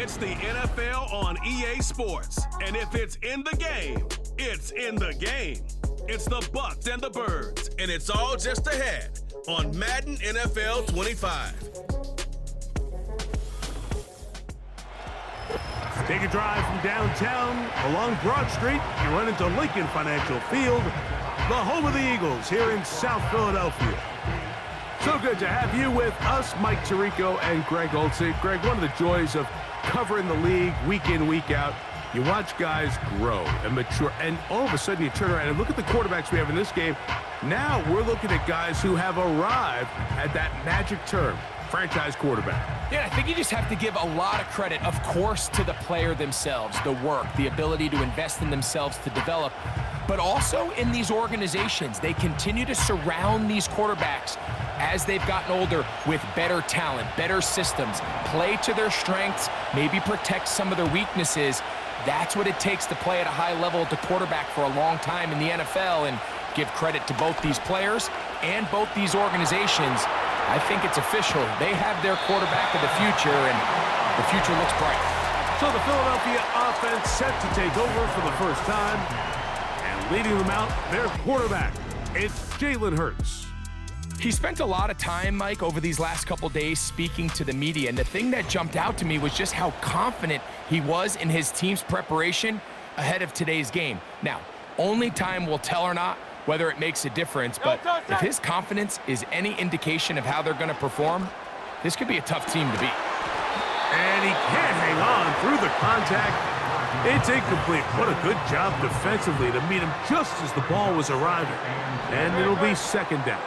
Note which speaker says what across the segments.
Speaker 1: It's the NFL on EA Sports. And if it's in the game, it's in the game. It's the Bucks and the Birds. And it's all just ahead on Madden NFL 25.
Speaker 2: Take a drive from downtown along Broad Street. You run into Lincoln Financial Field, the home of the Eagles here in South Philadelphia. So good to have you with us, Mike Tirico and Greg Olsen. Greg, one of the joys of covering the league week in, week out, you watch guys grow and mature, and all of a sudden you turn around and look at the quarterbacks we have in this game. Now we're looking at guys who have arrived at that magic term, franchise quarterback.
Speaker 3: Yeah, I think you just have to give a lot of credit, of course, to the player themselves, the work, the ability to invest in themselves to develop, but also in these organizations. They continue to surround these quarterbacks as they've gotten older with better talent, better systems, play to their strengths, maybe protect some of their weaknesses. That's what it takes to play at a high level at the quarterback for a long time in the NFL, and give credit to both these players and both these organizations. I think it's official. They have their quarterback of the future, and the future looks bright.
Speaker 2: So the Philadelphia offense set to take over for the first time, and leading them out, their quarterback, it's Jalen Hurts.
Speaker 3: He spent a lot of time, Mike, over these last couple days speaking to the media, and the thing that jumped out to me was just how confident he was in his team's preparation ahead of today's game. Now, only time will tell or not whether it makes a difference, but if his confidence is any indication of how they're going to perform, this could be a tough team to beat.
Speaker 2: And he can't hang on through the contact. It's incomplete. What a good job defensively to meet him just as the ball was arriving. And it'll be second down.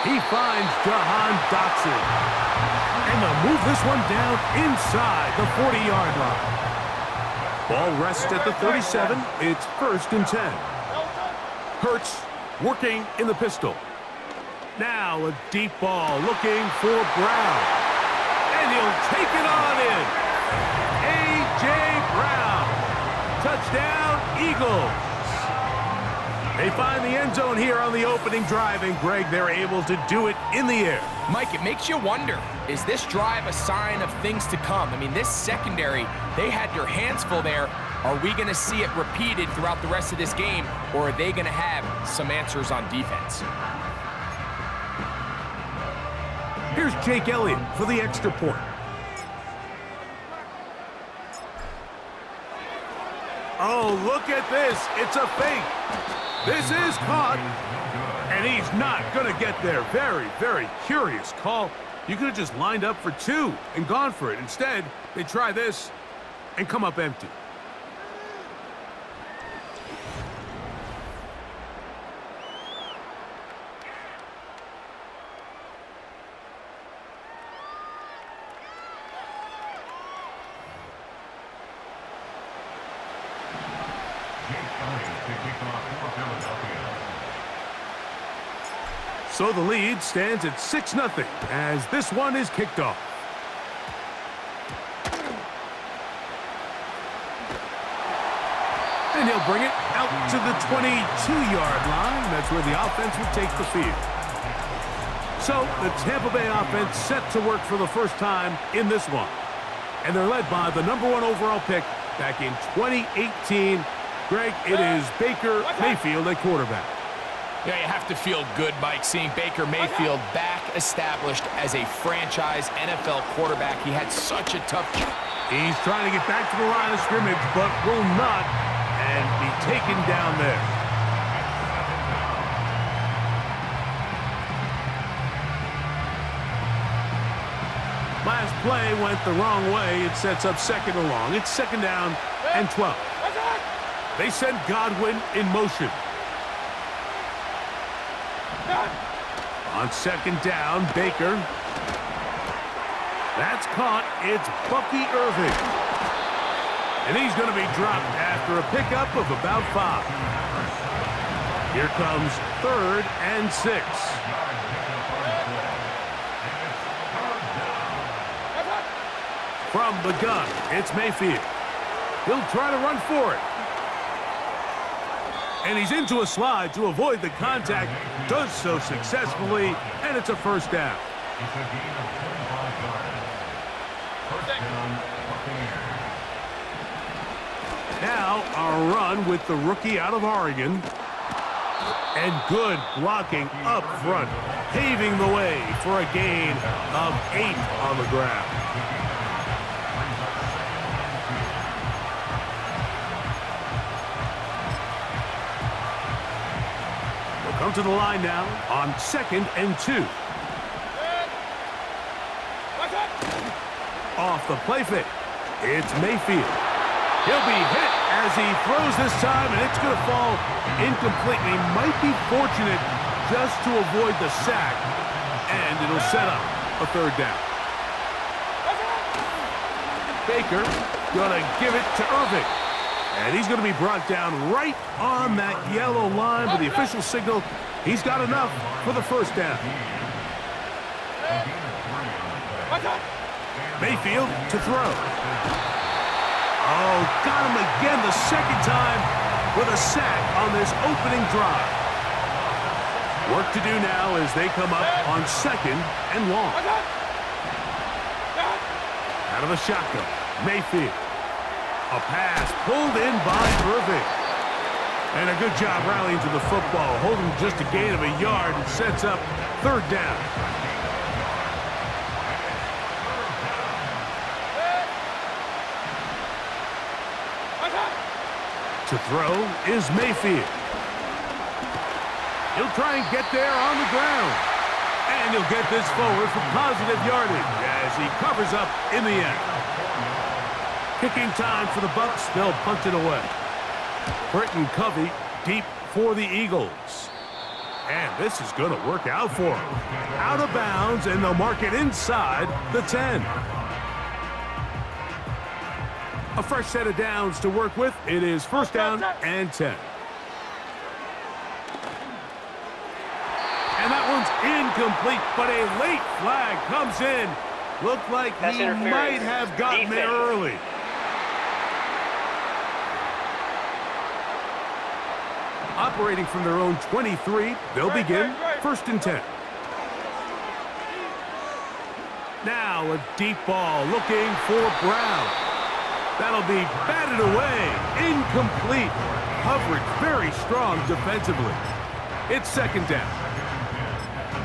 Speaker 2: He finds Jahan Dotson. And they'll move this one down inside the 40-yard line. Ball rests at the 37. It's 1st and 10. Hurts working in the pistol. Now a deep ball looking for Brown. And he'll take it on in. A.J. Brown. Touchdown, Eagles. They find the end zone here on the opening drive, and Greg, they're able to do it in the air.
Speaker 3: Mike, it makes you wonder, is this drive a sign of things to come? I mean, this secondary, they had their hands full there. Are we going to see it repeated throughout the rest of this game, or are they going to have some answers on defense?
Speaker 2: Here's Jake Elliott for the extra point. Oh, look at this. It's a fake. This is caught, and he's not going to get there. Very, very curious call. You could have just lined up for 2 and gone for it. Instead, they try this and come up empty. So the lead stands at 6-0 as this one is kicked off. And he'll bring it out to the 22-yard line. That's where the offense will take the field. So the Tampa Bay offense set to work for the first time in this one. And they're led by the #1 overall pick back in 2018. Greg, it is Baker Mayfield at quarterback.
Speaker 3: Yeah, you have to feel good, Mike, seeing Baker Mayfield back established as a franchise NFL quarterback. He had such a tough job.
Speaker 2: He's trying to get back to the line of scrimmage, but will not, and be taken down there. Last play went the wrong way. It sets up 2nd and long. It's 2nd down and 12. They send Godwin in motion. On 2nd down, Baker. That's caught. It's Bucky Irving. And he's going to be dropped after a pickup of about 5. Here comes 3rd and 6. From the gun, it's Mayfield. He'll try to run for it. And he's into a slide to avoid the contact. Does so successfully, and it's a 1st down. It's a gain of 25 yards. First down, Buccaneers. Now, a run with the rookie out of Oregon. And good blocking up front, paving the way for a gain of 8 on the ground. They'll come to the line now on 2nd and 2. Off the play fake, it's Mayfield. He'll be hit as he throws this time, and it's going to fall incomplete. And he might be fortunate just to avoid the sack, and it'll set up a 3rd down. Baker going to give it to Irving. And he's going to be brought down right on that yellow line with the official signal. He's got enough for the 1st down. Mayfield to throw. Oh, got him again the 2nd time with a sack on this opening drive. Work to do now as they come up on 2nd and long. Out of the shotgun, Mayfield. A pass pulled in by Irving. And a good job rallying to the football, holding just a gain of a yard and sets up 3rd down. To throw is Mayfield. He'll try and get there on the ground. And he'll get this forward for positive yardage as he covers up in the end. Kicking time for the Bucs. They'll punt it away. Britton Covey deep for the Eagles. And this is going to work out for him. Out of bounds, and they'll mark it inside the 10. A fresh set of downs to work with. It is 1st down and 10. And that one's incomplete, but a late flag comes in. Looked like he might have gotten there early. Operating from their own 23, they'll begin 1st and 10. Now a deep ball looking for Brown. That'll be batted away. Incomplete. Coverage very strong defensively. It's 2nd down.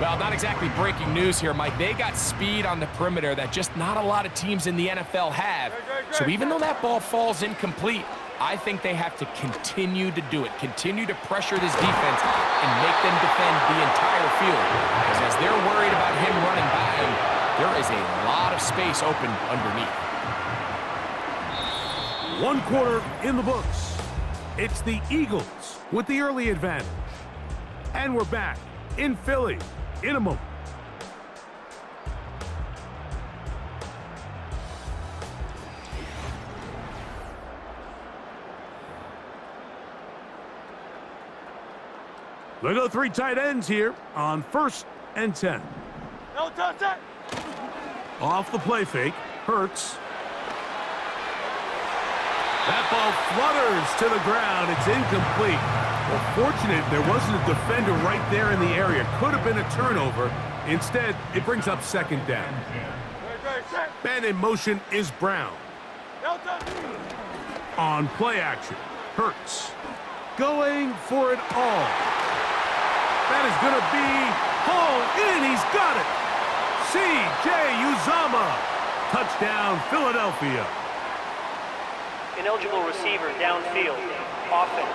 Speaker 3: Well, not exactly breaking news here, Mike. They got speed on the perimeter that just not a lot of teams in the NFL have. So even though that ball falls incomplete, I think they have to continue to do it. Continue to pressure this defense and make them defend the entire field. Because as they're worried about him running by them, there is a lot of space open underneath.
Speaker 2: 1 quarter in the books. It's the Eagles with the early advantage. And we're back in Philly in a moment. They go 3 tight ends here on 1st and 10.
Speaker 4: No touch it.
Speaker 2: Off the play fake, Hurts. That ball flutters to the ground. It's incomplete. Well, fortunate there wasn't a defender right there in the area. Could have been a turnover. Instead, it brings up 2nd down. Man in motion is Brown. On play action, Hurts. Going for it all. That is going to be hauled in. He's got it. C.J. Uzomah. Touchdown, Philadelphia.
Speaker 5: Ineligible receiver downfield. Offense.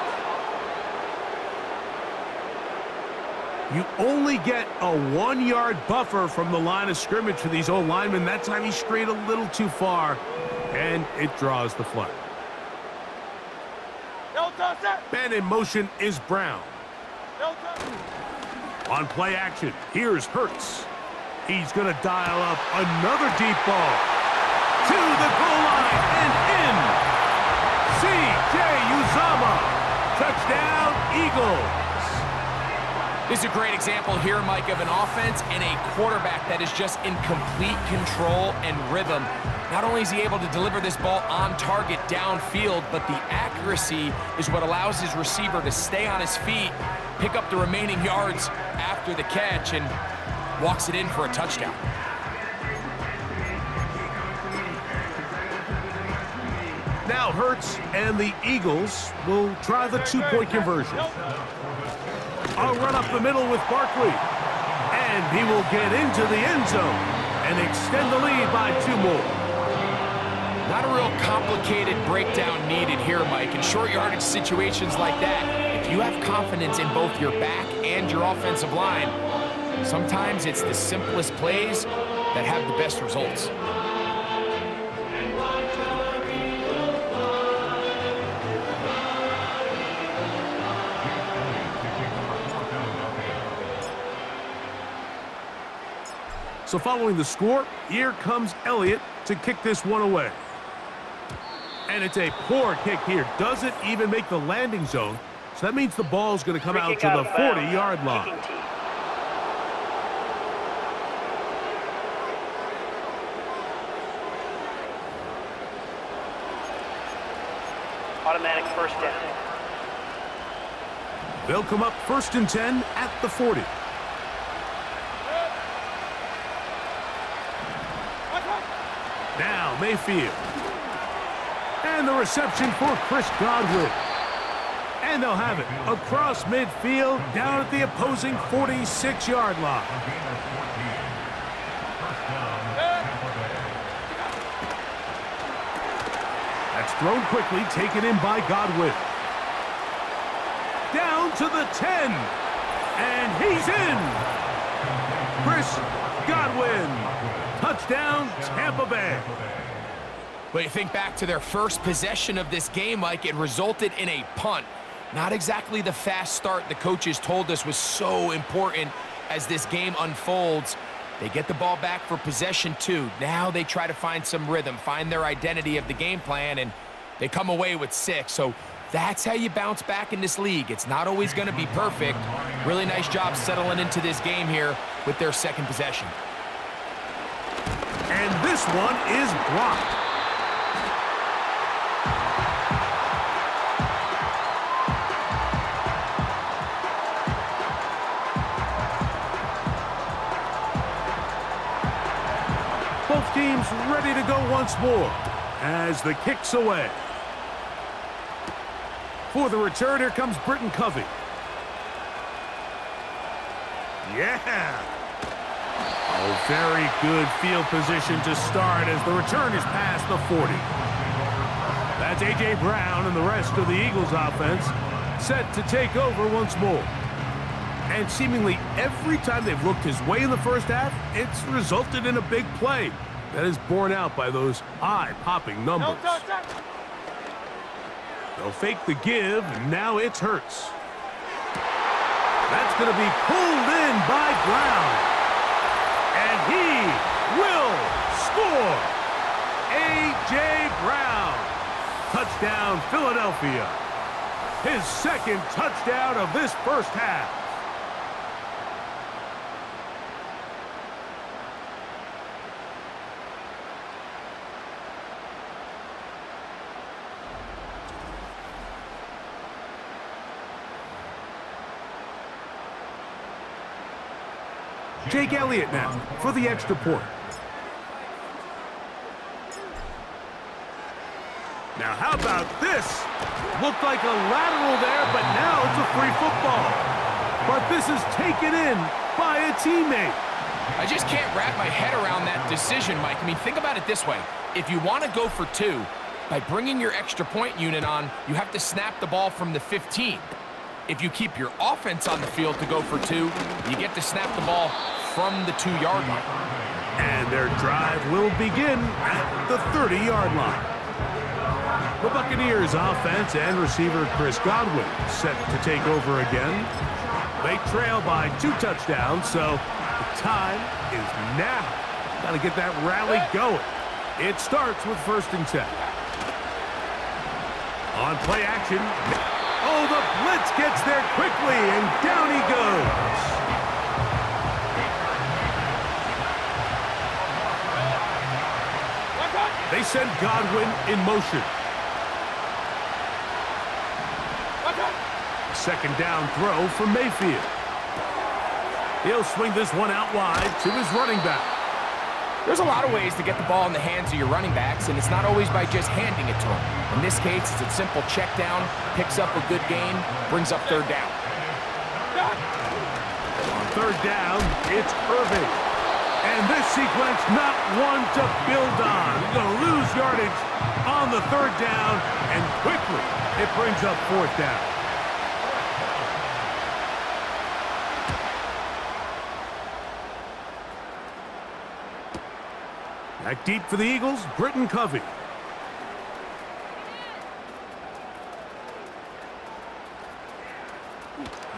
Speaker 2: You only get a 1-yard buffer from the line of scrimmage for these old linemen. That time he strayed a little too far, and it draws the flag. Man in motion is Brown. On play action, here's Hurts. He's going to dial up another deep ball. To the goal line and in. C.J. Uzomah. Touchdown, Eagles.
Speaker 3: This is a great example here, Mike, of an offense and a quarterback that is just in complete control and rhythm. Not only is he able to deliver this ball on target downfield, but the accuracy is what allows his receiver to stay on his feet, pick up the remaining yards after the catch, and walks it in for a touchdown.
Speaker 2: Now Hurts and the Eagles will try the two-point conversion. A run up the middle with Barkley. And he will get into the end zone and extend the lead by 2 more.
Speaker 3: Not a real complicated breakdown needed here, Mike. In short yardage situations like that, if you have confidence in both your back and your offensive line, sometimes it's the simplest plays that have the best results.
Speaker 2: So following the score, here comes Elliott to kick this one away. And it's a poor kick here. Doesn't even make the landing zone. So that means the ball's going to come out to the 40-yard line.
Speaker 5: Automatic first down.
Speaker 2: They'll come up 1st and 10 at the 40. Now Mayfield. And the reception for Chris Godwin. And they'll have it across midfield down at the opposing 46-yard line. That's thrown quickly, taken in by Godwin. Down to the 10. And he's in. Chris Godwin. Touchdown, Tampa Bay.
Speaker 3: But you think back to their first possession of this game, Mike, it resulted in a punt. Not exactly the fast start the coaches told us was so important as this game unfolds. They get the ball back for possession 2. Now they try to find some rhythm, find their identity of the game plan, and they come away with 6. So that's how you bounce back in this league. It's not always going to be perfect. Really nice job settling into this game here with their second possession.
Speaker 2: And this one is blocked. Both teams ready to go once more as the kick's away. For the return, here comes Britton Covey. Yeah! Oh, very good field position to start as the return is past the 40. That's A.J. Brown and the rest of the Eagles offense set to take over once more. And seemingly every time they've looked his way in the first half, it's resulted in a big play that is borne out by those eye-popping numbers. They'll fake the give, and now it's Hurts. That's going to be pulled in by Brown. And he will score. A.J. Brown. Touchdown, Philadelphia. His second touchdown of this first half. Jake Elliott now for the extra point. Now how about this? Looked like a lateral there, but now it's a free football. But this is taken in by a teammate.
Speaker 3: I just can't wrap my head around that decision, Mike. I mean, think about it this way. If you want to go for 2, by bringing your extra point unit on, you have to snap the ball from the 15. If you keep your offense on the field to go for 2, you get to snap the ball from the 2-yard line.
Speaker 2: And their drive will begin at the 30-yard line. The Buccaneers offense and receiver Chris Godwin set to take over again. They trail by 2 touchdowns, so the time is now. Got to get that rally going. It starts with 1st and 10. On play action. Oh, the blitz gets there quickly, and down he goes. They send Godwin in motion. Second down throw for Mayfield. He'll swing this one out wide to his running back.
Speaker 3: There's a lot of ways to get the ball in the hands of your running backs, and it's not always by just handing it to them. In this case, it's a simple check down, picks up a good gain, brings up third down.
Speaker 2: On third down, it's Irving. And this sequence, not one to build on. He's going to lose yardage on the third down, and quickly it brings up fourth down. Back deep for the Eagles, Britton Covey.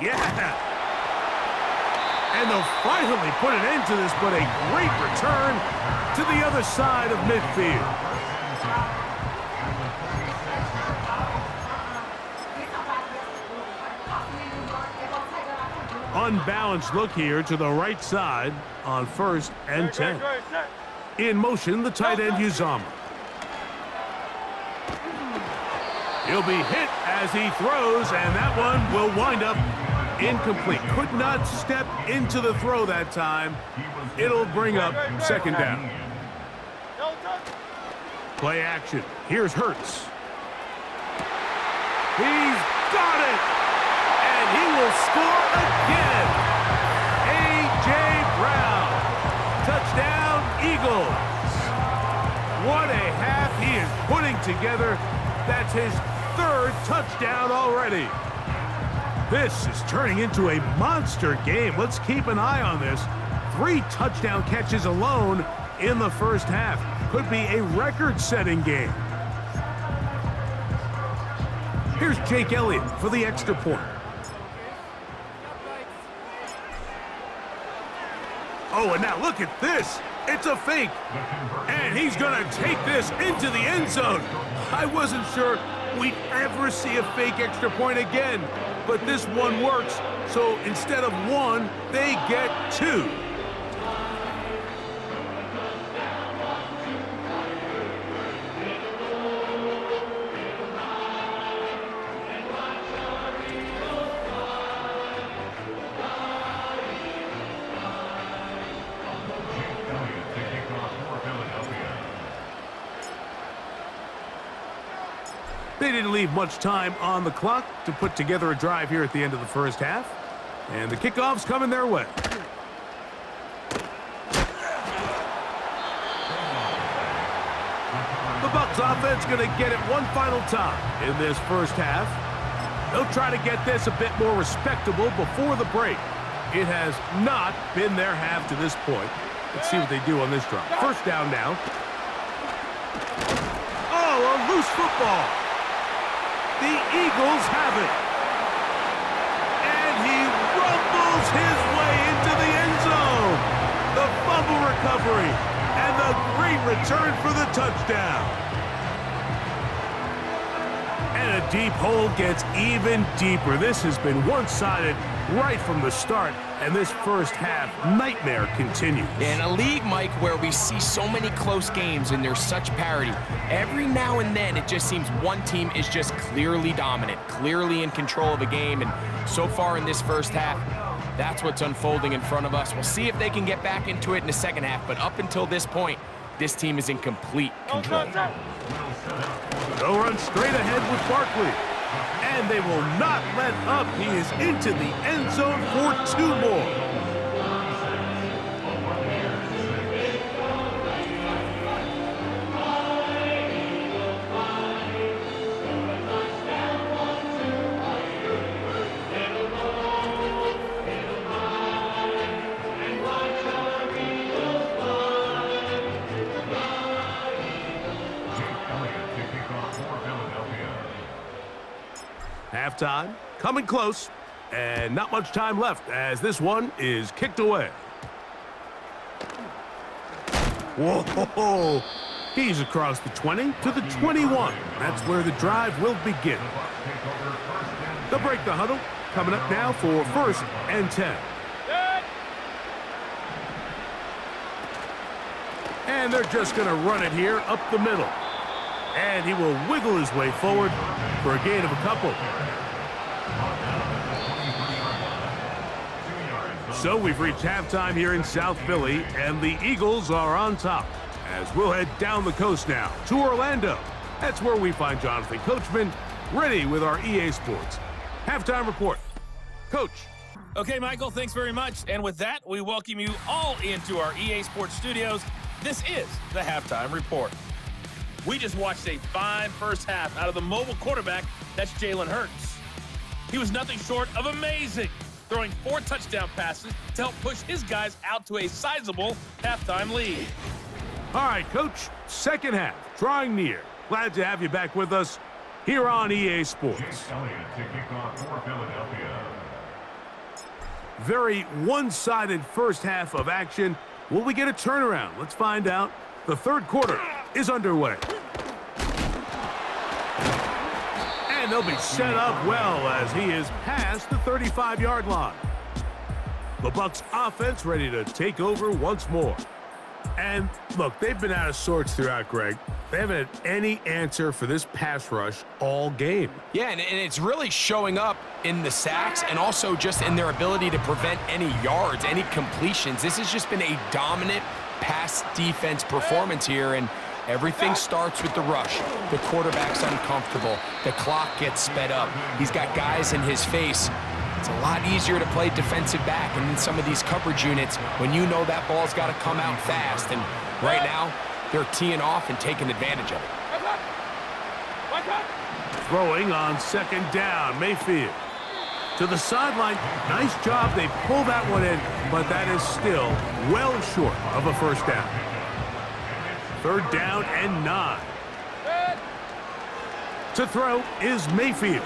Speaker 2: Yeah! And they'll finally put an end to this, but a great return to the other side of midfield. Unbalanced look here to the right side on 1st and 10. In motion, the tight end Uzama. He'll be hit as he throws, and that one will wind up incomplete. Could not step into the throw that time. It'll bring up second down. Play action. Here's Hurts. He's got it! And he will score again! A.J. Brown. Touchdown, Eagles. What a half he is putting together. That's his 3rd touchdown already. This is turning into a monster game. Let's keep an eye on this. 3 touchdown catches alone in the first half. Could be a record-setting game. Here's Jake Elliott for the extra point. Oh, and now look at this. It's a fake. And he's going to take this into the end zone. I wasn't sure we'd ever see a fake extra point again. But this one works, so instead of 1, they get 2. They didn't leave much time on the clock to put together a drive here at the end of the first half. And the kickoff's coming their way. The Bucs offense going to get it one final time in this first half. They'll try to get this a bit more respectable before the break. It has not been their half to this point. Let's see what they do on this drive. First down now. Oh, a loose football. The Eagles have it. And he rumbles his way into the end zone. The fumble recovery and the great return for the touchdown. And a deep hole gets even deeper. This has been one-sided right from the start, and this first half nightmare continues.
Speaker 3: In a league, Mike, where we see so many close games and there's such parity, every now and then it just seems one team is just clearly dominant, clearly in control of the game, and so far in this first half, that's what's unfolding in front of us. We'll see if they can get back into it in the second half, but up until this point, this team is in complete control.
Speaker 2: They'll run straight ahead with Barkley. And they will not let up. He is into the end zone for 2 more. Halftime, coming close, and not much time left as this one is kicked away. Whoa! He's across the 20 to the 21. That's where the drive will begin. They'll break the huddle, coming up now for 1st and 10. And they're just going to run it here up the middle. And he will wiggle his way forward for a gain of a couple. So we've reached halftime here in South Philly, and the Eagles are on top. As we'll head down the coast now to Orlando. That's where we find Jonathan Coachman ready with our EA Sports halftime report. Coach.
Speaker 4: Okay, Michael, thanks very much. And with that, we welcome you all into our EA Sports studios. This is the halftime report. We just watched a fine first half out of the mobile quarterback. That's Jalen Hurts. He was nothing short of amazing, throwing 4 touchdown passes to help push his guys out to a sizable halftime lead.
Speaker 2: All right, Coach, second half, drawing near. Glad to have you back with us here on EA Sports. Very one-sided first half of action. Will we get a turnaround? Let's find out. The third quarter is underway. And they'll be set up well as he is past the 35-yard line. The Bucs offense ready to take over once more. And look, they've been out of sorts throughout, Greg. They haven't had any answer for this pass rush all game.
Speaker 3: Yeah, and it's really showing up in the sacks and also just in their ability to prevent any yards, any completions. This has just been a dominant pass defense performance here, and everything starts with the rush. The quarterback's uncomfortable. The clock gets sped up. He's got guys in his face. It's a lot easier to play defensive back and in some of these coverage units when you know that ball's got to come out fast. And right now, they're teeing off and taking advantage of it.
Speaker 2: Throwing on second down, Mayfield. To the sideline, nice job. They pull that one in, but that is still well short of a first down. Third down and 9. To throw is Mayfield.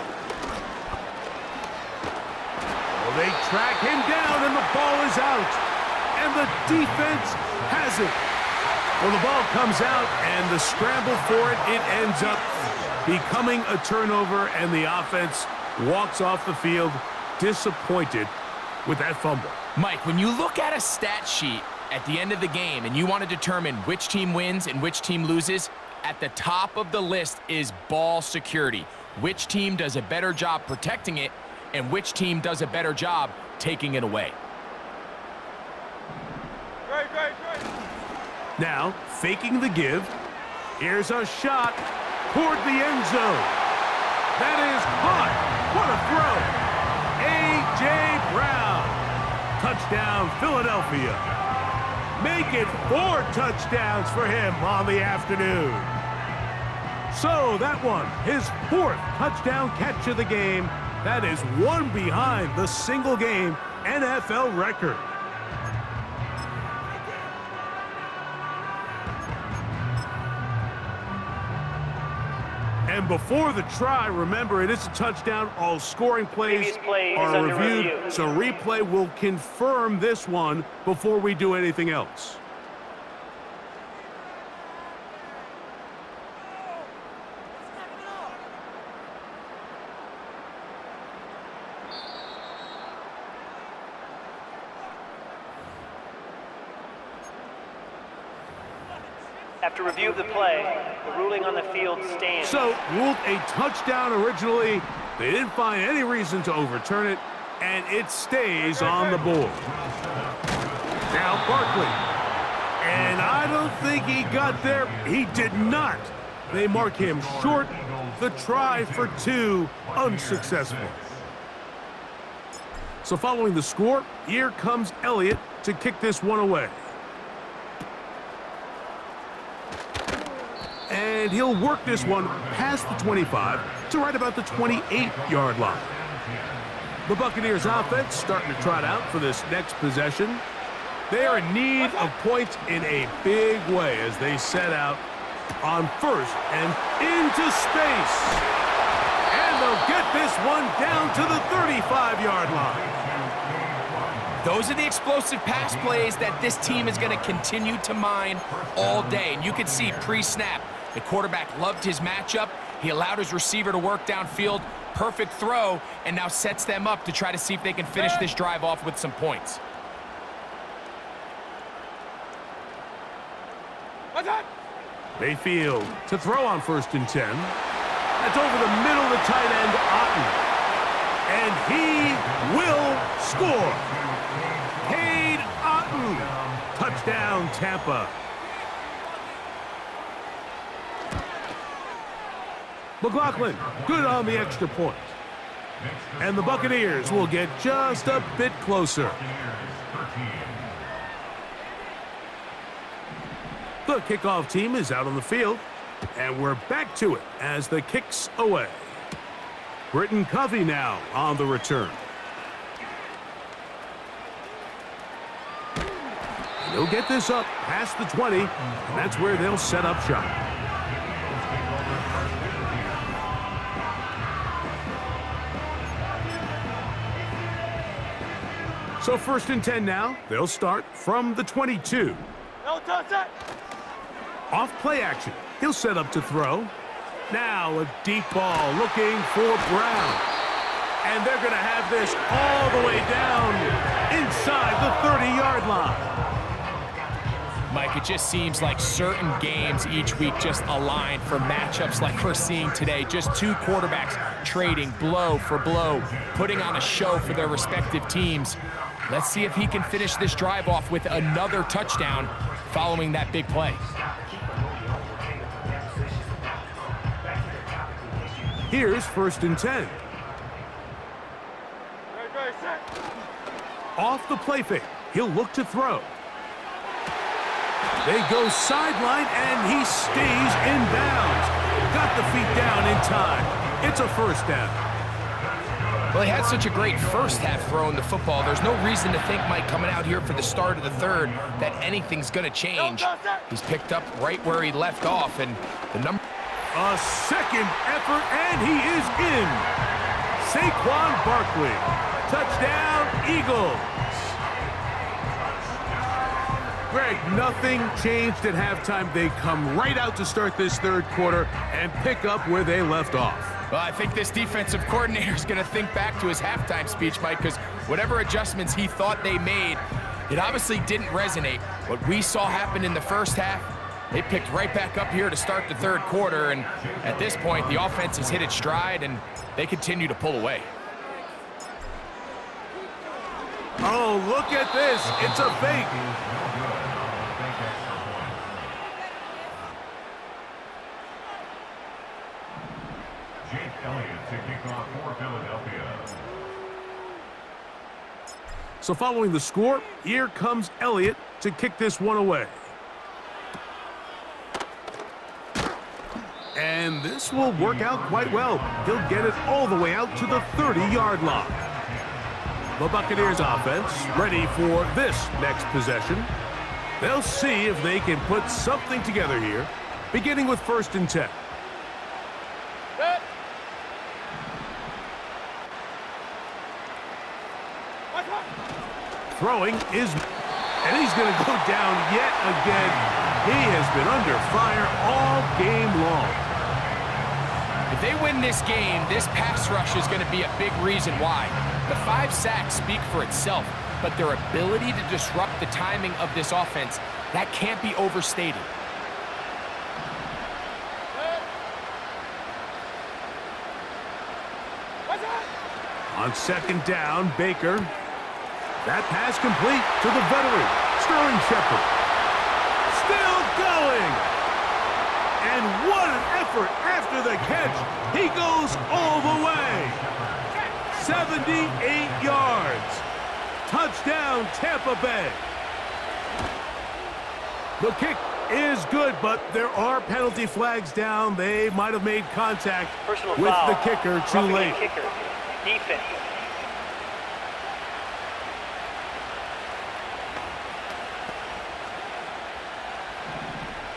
Speaker 2: They track him down, and the ball is out. And the defense has it. Well, the ball comes out, and the scramble for it, it ends up becoming a turnover, and the offense walks off the field disappointed with that fumble.
Speaker 3: Mike, when you look at a stat sheet at the end of the game and you want to determine which team wins and which team loses, at the top of the list is ball security. Which team does a better job protecting it, and which team does a better job taking it away.
Speaker 2: Now, faking the give. Here's a shot toward the end zone. That is caught. What a throw. A.J. Brown. Touchdown, Philadelphia. Make it 4 touchdowns for him on the afternoon. So that one, his 4th touchdown catch of the game. That is one behind the single-game NFL record. And before the try, remember, it is a touchdown. All scoring plays are reviewed, so replay will confirm this one before we do anything else.
Speaker 5: After review of the play, the ruling on the field stands.
Speaker 2: So, ruled a touchdown originally. They didn't find any reason to overturn it, and it stays on the board. Now, Barkley. And I don't think he got there. He did not. They mark him short. The try for 2, unsuccessful. So, following the score, here comes Elliott to kick this one away. And he'll work this one past the 25 to right about the 28-yard line. The Buccaneers offense starting to trot out for this next possession. They are in need of points in a big way as they set out on first and into space. And they'll get this one down to the 35-yard line.
Speaker 3: Those are the explosive pass plays that this team is going to continue to mine all day. And you can see pre-snap, the quarterback loved his matchup. He allowed his receiver to work downfield. Perfect throw, and now sets them up to try to see if they can finish this drive off with some points.
Speaker 2: Mayfield to throw on 1st and 10. That's over the middle of the tight end, Otten. and he will score. Cade Otton. Touchdown, Tampa. McLaughlin, good on the extra point. And the Buccaneers will get just a bit closer. The kickoff team is out on the field, and we're back to it as the kick's away. Britton Covey now on the return. He'll get this up past the 20, and that's where they'll set up shop. So 1st and 10 now. They'll start from the 22. Off play action. He'll set up to throw. Now a deep ball looking for Brown. And they're going to have this all the way down inside the 30-yard line.
Speaker 3: Mike, it just seems like certain games each week just align for matchups like we're seeing today. Just two quarterbacks trading blow for blow, putting on a show for their respective teams. Let's see if he can finish this drive off with another touchdown following that big play.
Speaker 2: Here's 1st and 10. Off the play fake. He'll look to throw. They go sideline, and he stays in bounds. Got the feet down in time. It's a 1st down.
Speaker 3: Well, he had such a great first half throwing the football. There's no reason to think, Mike, coming out here for the start of the third, that anything's going to change. He's picked up right where he left off, and the number...
Speaker 2: A second effort, and he is in. Saquon Barkley. Touchdown, Eagles. Greg, nothing changed at halftime. They come right out to start this third quarter and pick up where they left off.
Speaker 3: Well, I think this defensive coordinator is going to think back to his halftime speech, Mike, because whatever adjustments he thought they made, it obviously didn't resonate. What we saw happen in the first half, they picked right back up here to start the third quarter, and at this point, the offense has hit its stride, and they continue to pull away.
Speaker 2: Oh, look at this. It's a fake. So following the score, here comes Elliott to kick this one away. And this will work out quite well. He'll get it all the way out to the 30-yard line. The Buccaneers offense ready for this next possession. They'll see if they can put something together here, beginning with 1st and 10. Throwing is, and he's going to go down yet again. He has been under fire all game long.
Speaker 3: If they win this game, this pass rush is going to be a big reason why. The 5 sacks speak for itself, but their ability to disrupt the timing of this offense, that can't be overstated.
Speaker 2: On 2nd down, Baker. That pass complete to the veteran, Sterling Shepard. Still going! And what an effort after the catch. He goes all the way. 78 yards. Touchdown, Tampa Bay. The kick is good, but there are penalty flags down. They might have made contact
Speaker 5: Personal
Speaker 2: with
Speaker 5: foul.
Speaker 2: the kicker too
Speaker 5: Roughing the
Speaker 2: late.
Speaker 5: Kicker. Defense.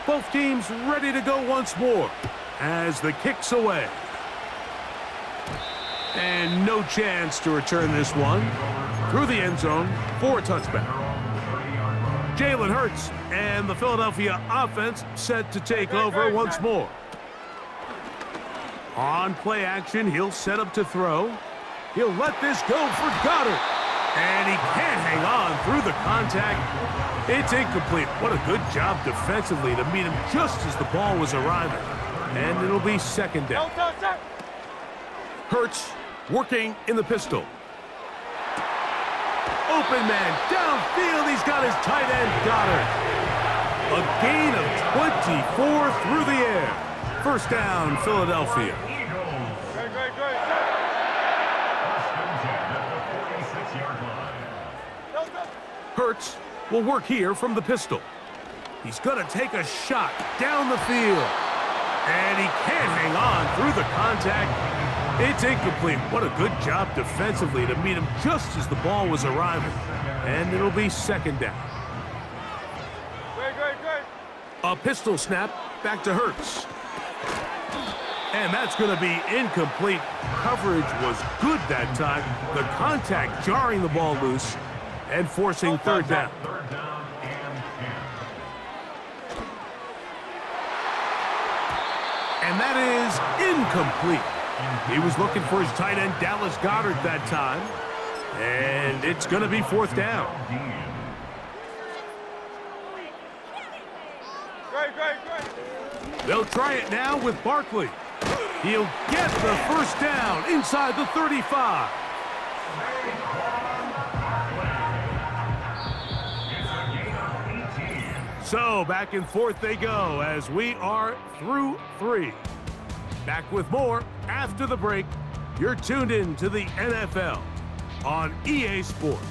Speaker 2: Both teams ready to go once more as the kick's away. And no chance to return this one through the end zone for a touchback. Jalen Hurts and the Philadelphia offense set to take over once more. On play action, he'll set up to throw. He'll let this go for Goddard. And he can't hang on through the contact. It's incomplete. What a good job defensively to meet him just as the ball was arriving. And it'll be 2nd down. Hurts working in the pistol. Open man downfield. He's got his tight end, Goddard. A gain of 24 through the air. First down, Philadelphia. Hurts will work here from the pistol. He's going to take a shot down the field. And he can't hang on through the contact. It's incomplete. What a good job defensively to meet him just as the ball was arriving. And it'll be second down. A pistol snap back to Hurts. And that's going to be incomplete. Coverage was good that time. The contact jarring the ball loose and forcing third down. And that is incomplete. He was looking for his tight end, Dallas Goedert, that time. And it's going to be fourth down. They'll try it now with Barkley. He'll get the first down inside the 35. So back and forth they go as we are through 3. Back with more after the break. You're tuned in to the NFL on EA Sports.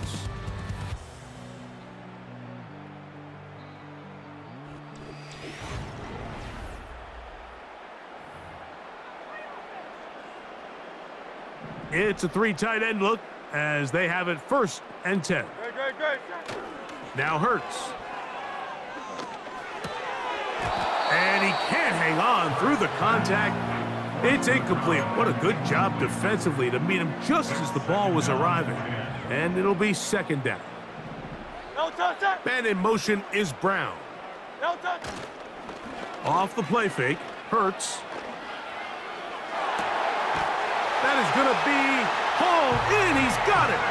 Speaker 2: It's a 3 tight end look as they have it first and 10. Now Hurts. And he can't hang on through the contact. It's incomplete. What a good job defensively to meet him just as the ball was arriving. And it'll be second down. Man in motion is Brown. Off the play fake, Hurts. That is going to be hauled in. He's got it.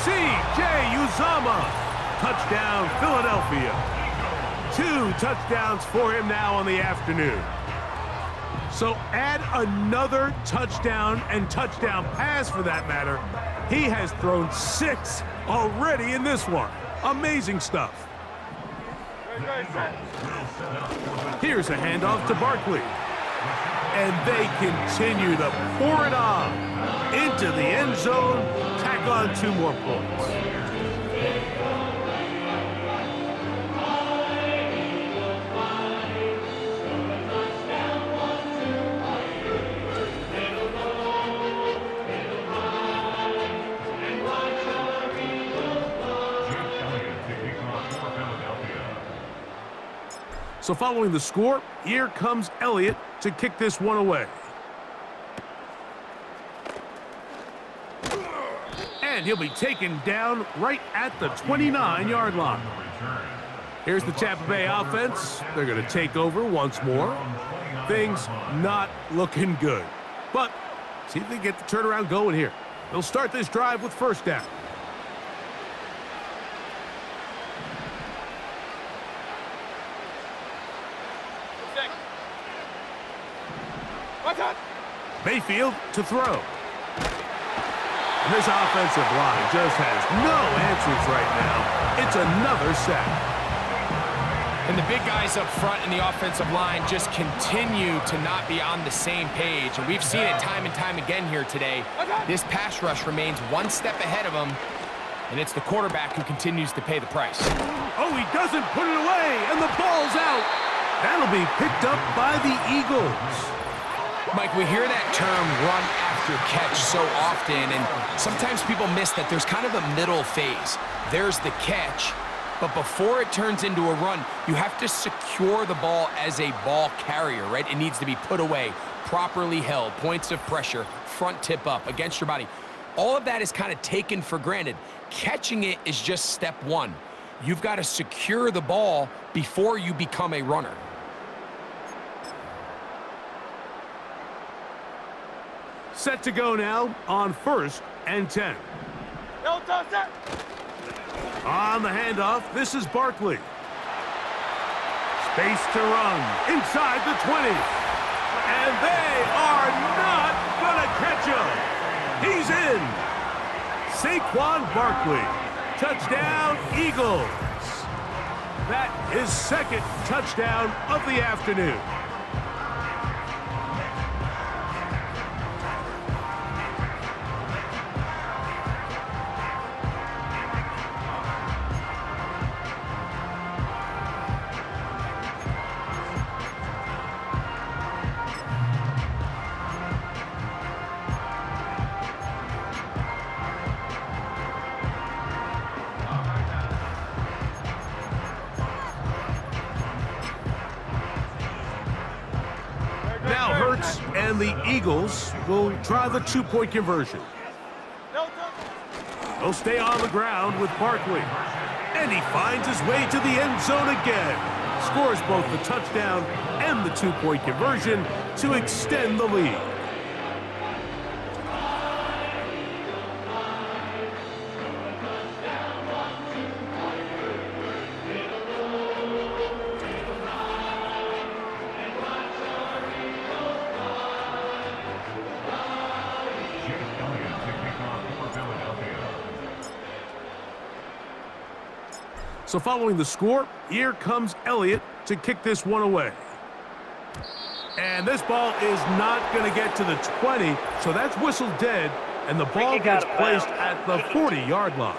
Speaker 2: C.J. Uzomah. Touchdown, Philadelphia. 2 touchdowns for him now on the afternoon. So add another touchdown and touchdown pass for that matter. He has thrown 6 already in this one. Amazing stuff. Here's a handoff to Barkley. And they continue to pour it on into the end zone. Tack on 2 more points. So following the score, here comes Elliott to kick this one away. And he'll be taken down right at the 29-yard line. Here's the Tampa Bay offense. They're going to take over once more. Things not looking good. But see if they get the turnaround going here. They'll start this drive with first down. Mayfield to throw. And this offensive line just has no answers right now. It's another sack.
Speaker 3: And the big guys up front in the offensive line just continue to not be on the same page. And we've seen it time and time again here today. This pass rush remains one step ahead of them. And it's the quarterback who continues to pay the price.
Speaker 2: Oh, he doesn't put it away, and the ball's out. That'll be picked up by the Eagles.
Speaker 3: Mike, we hear that term run after catch so often, and sometimes people miss that there's kind of a middle phase. There's the catch, but before it turns into a run, you have to secure the ball as a ball carrier, right? It needs to be put away, properly held, points of pressure, front tip up against your body. All of that is kind of taken for granted. Catching it is just step 1. You've got to secure the ball before you become a runner.
Speaker 2: Set to go now on first and 10. On the handoff, this is Barkley. Space to run inside the 20. And they are not going to catch him. Saquon Barkley. Touchdown, Eagles. That is second touchdown of the afternoon. Now Hurts and the Eagles will try the two-point conversion. He'll stay on the ground with Barkley. And he finds his way to the end zone again. Scores both the touchdown and the two-point conversion to extend the lead. So following the score, here comes Elliott to kick this one away. And this ball is not going to get to the 20, so that's whistled dead, and the ball gets placed at the 40-yard line.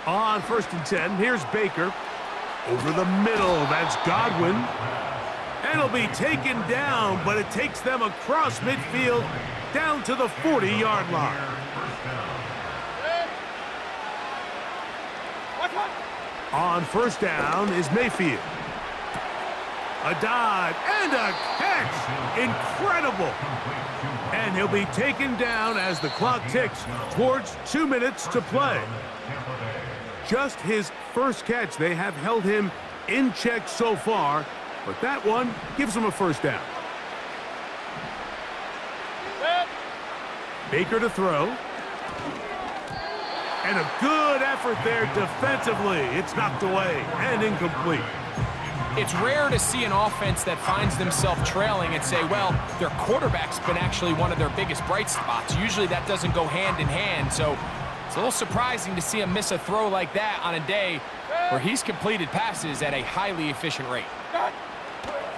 Speaker 2: On 1st and 10, here's Baker. Over the middle, that's Godwin. And he'll be taken down, but it takes them across midfield down to the 40-yard line. On 1st down is Mayfield. A dive and a catch. Incredible. And he'll be taken down as the clock ticks towards 2 minutes to play. Just his first catch. They have held him in check so far, but that one gives him a first down. Baker to throw. And a good effort there defensively. It's knocked away and incomplete.
Speaker 3: It's rare to see an offense that finds themselves trailing and say, well, their quarterback's been actually one of their biggest bright spots. Usually that doesn't go hand in hand, so it's a little surprising to see him miss a throw like that on a day where he's completed passes at a highly efficient rate.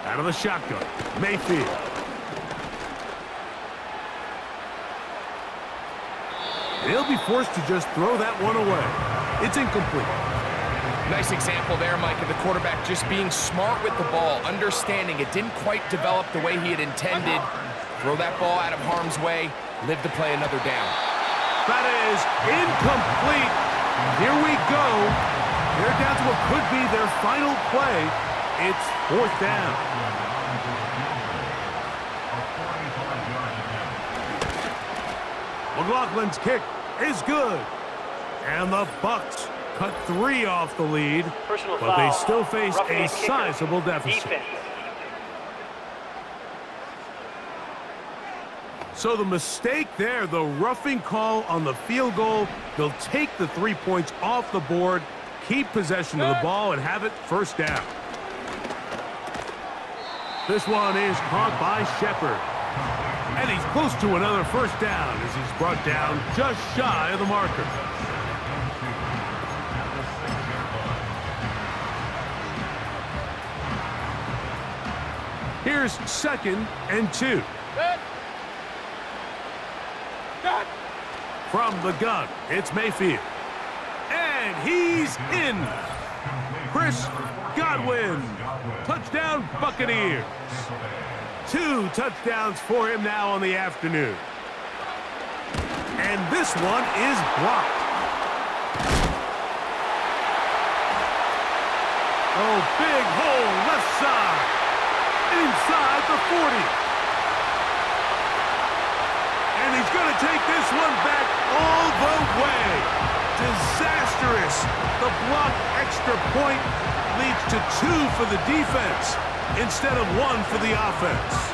Speaker 2: Out of the shotgun, Mayfield. He'll be forced to just throw that one away. It's incomplete.
Speaker 3: Nice example there, Mike, of the quarterback just being smart with the ball, understanding it didn't quite develop the way he had intended. Throw that ball out of harm's way, live to play another down.
Speaker 2: That is incomplete. Here we go. They're down to what could be their final play. It's 4th down. McLaughlin's kick is good. And the Bucs cut 3 off the lead, but they still face a sizable deficit.
Speaker 5: Defense.
Speaker 2: So the mistake there, the roughing call on the field goal, they'll take the 3 points off the board, keep possession of the ball, and have it first down. This one is caught by Shepard. And he's close to another first down as he's brought down just shy of the marker. Here's 2nd and 2. From the gun, it's Mayfield. And he's in. Chris Godwin. Touchdown, Buccaneers. 2 touchdowns for him now on the afternoon. And this one is blocked. Oh, big hole left side. Inside the 40. And he's going to take this one back all the way. Disastrous. The blocked extra point leads to 2 for the defense instead of 1 for the offense.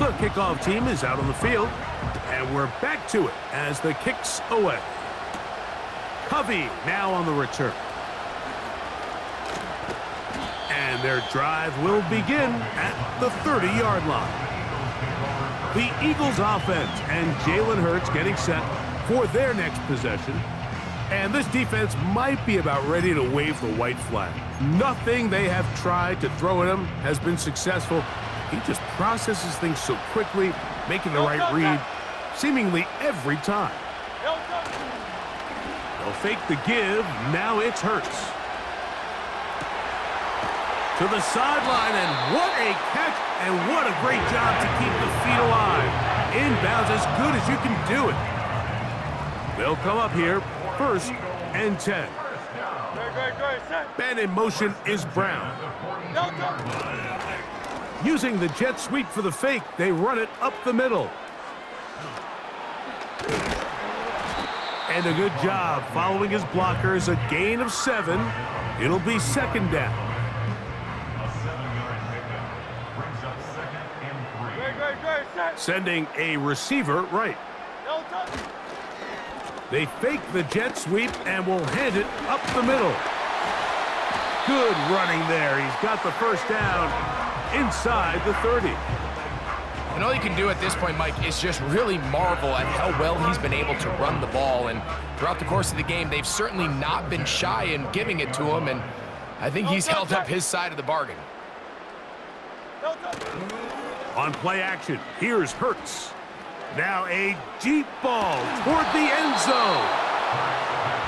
Speaker 2: The kickoff team is out on the field, and we're back to it as the kick's away. Covey now on the return. And their drive will begin at the 30-yard line. The Eagles offense and Jalen Hurts getting set for their next possession. And this defense might be about ready to wave the white flag. Nothing they have tried to throw at him has been successful. He just processes things so quickly, making the right read seemingly every time. They'll fake the give. Now it's Hurts. To the sideline, and what a catch, and what a great job to keep the feet alive. Inbounds as good as you can do it. They'll come up here, 1st and 10. Man in motion is Brown. Using the jet sweep for the fake, they run it up the middle. And a good job following his blockers, a gain of 7. It'll be 2nd down. Sending a receiver right. They fake the jet sweep and will hand it up the middle. Good running there. He's got the 1st down inside the 30.
Speaker 3: And all you can do at this point, Mike, is just really marvel at how well he's been able to run the ball. And throughout the course of the game, they've certainly not been shy in giving it to him. And I think he's held up his side of the bargain.
Speaker 2: On play action, here's Hurts. Now a deep ball toward the end zone.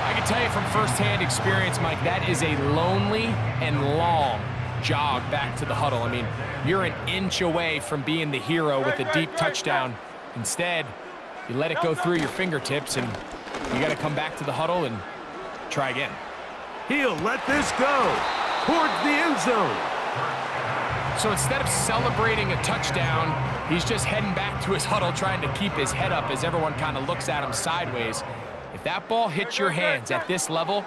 Speaker 3: I can tell you from firsthand experience, Mike, that is a lonely and long jog back to the huddle. I mean, you're an inch away from being the hero with a deep touchdown. Instead, you let it go through your fingertips, and you got to come back to the huddle and try again.
Speaker 2: He'll let this go towards the end zone.
Speaker 3: So instead of celebrating a touchdown, he's just heading back to his huddle trying to keep his head up as everyone kind of looks at him sideways. If that ball hits your hands at this level,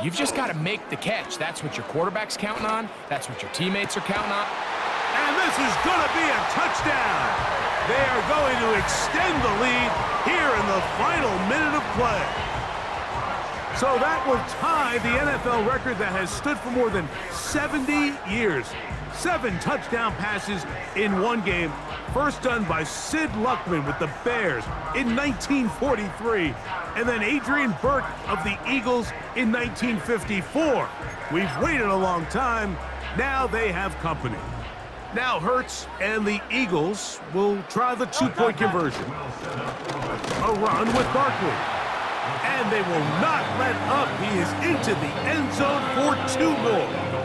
Speaker 3: you've just got to make the catch. That's what your quarterback's counting on. That's what your teammates are counting on.
Speaker 2: And this is going to be a touchdown. They are going to extend the lead here in the final minute of play. So that will tie the NFL record that has stood for more than 70 years. 7 touchdown passes in one game. First done by Sid Luckman with the Bears in 1943. And then Adrian Burke of the Eagles in 1954. We've waited a long time. Now they have company. Now Hurts and the Eagles will try the 2-point conversion. A run with Barkley. And they will not let up. He is into the end zone for 2 more.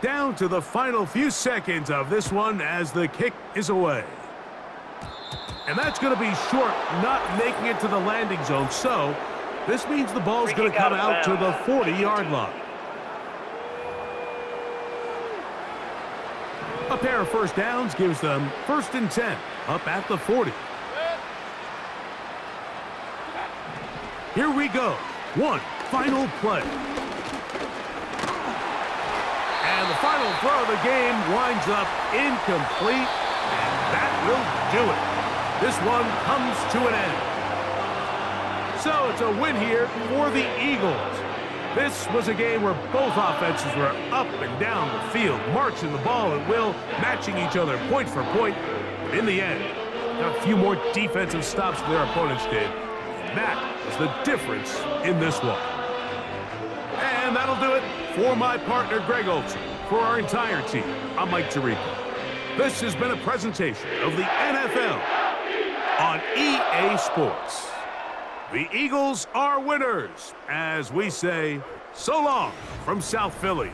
Speaker 2: Down to the final few seconds of this one as the kick is away. And that's going to be short, not making it to the landing zone. So this means the ball's going to come out to the 40-yard line. A pair of 1st downs gives them 1st and 10 up at the 40. Here we go. One final play. And the final throw of the game winds up incomplete, and that will do it. This one comes to an end. So it's a win here for the Eagles. This was a game where both offenses were up and down the field, marching the ball at will, matching each other point for point. But in the end, a few more defensive stops than their opponents did. And that was the difference in this one. And that'll do it for my partner, Greg Olson. For our entire team, I'm Mike Tirico. This has been a presentation of the NFL on EA Sports. The Eagles are winners, as we say, so long from South Philly.